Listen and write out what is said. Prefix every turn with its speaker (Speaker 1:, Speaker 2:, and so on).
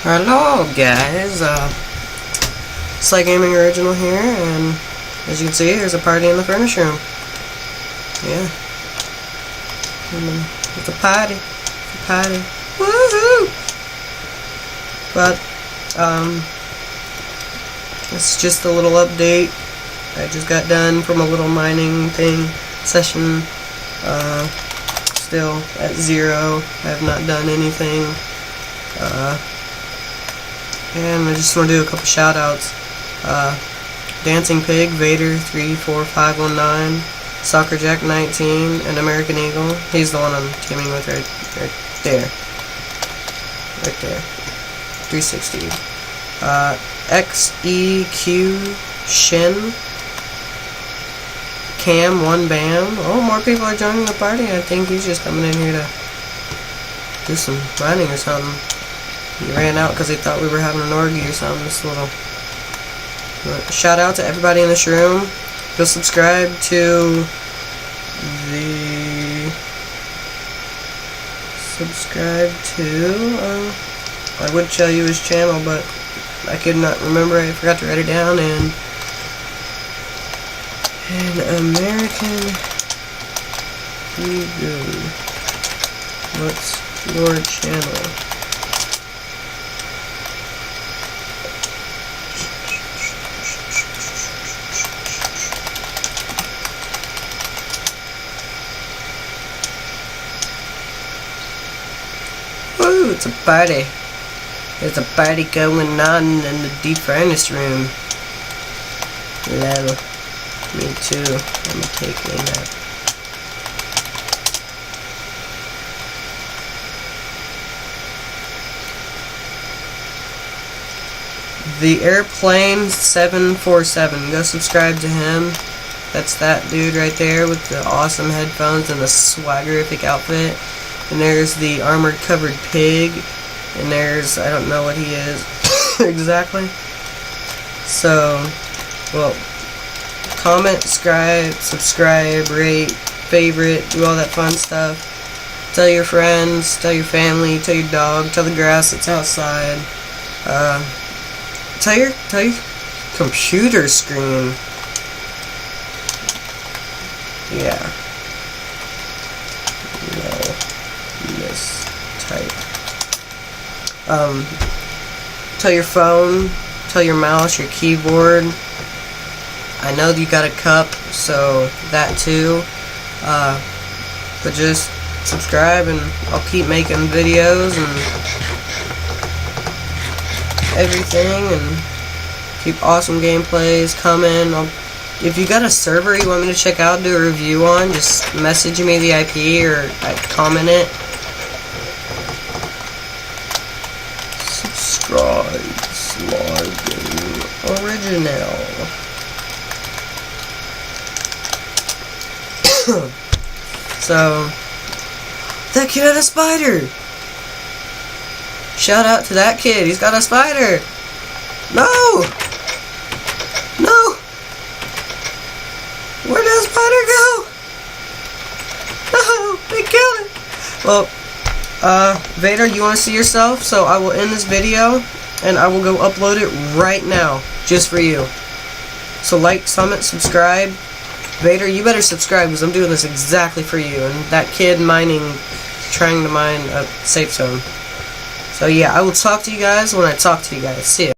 Speaker 1: Hello guys, Sly Gaming Original here, and as you can see, there's a party in the furnace room. Yeah. It's a party. Woohoo! But, it's just a little update. I just got done from a little mining session. Still at 0. I have not done anything. And I just want to do a couple shout outs. Dancing Pig, Vader 34519, Soccer Jack 19, and American Eagle. He's the one I'm teaming with right there. Right there. 360. XEQ Shin, Cam 1 Bam. Oh, more people are joining the party. I think he's just coming in here to do some mining or something. He ran out because he thought we were having an orgy or something. This little shout out to everybody in this room. Go subscribe to I would show you his channel, but I could not remember. I forgot to write it down. And American Eagle. What's your channel? Woo, it's a party. There's a party going on in the deep furnace room. Lol. Me too. I'm taking that. The Airplane 747. Go subscribe to him. That's that dude right there with the awesome headphones and the swaggerific outfit. And there's the Armored Covered Pig. And there's, I don't know what he is exactly. So, well, comment, subscribe, rate, favorite, do all that fun stuff. Tell your friends, tell your family, tell your dog, tell the grass that's outside. Tell your computer screen. Yeah. No. Mistype. Tell your phone, tell your mouse, your keyboard. I know you got a cup, so that too. But just subscribe and I'll keep making videos and everything, and keep awesome gameplays coming. If you got a server you want me to check out, do a review on, just message me the IP or comment it. Subscribe, Sly Gaming Original. So, that kid had a spider! Shout out to that kid, he's got a spider! No! No! Where did the spider go? No! They killed it! Well, Vader, you want to see yourself? So I will end this video, and I will go upload it right now, just for you. So like, comment, subscribe. Vader, you better subscribe, because I'm doing this exactly for you. And that kid trying to mine a safe zone. So yeah, I will talk to you guys when I talk to you guys. See ya.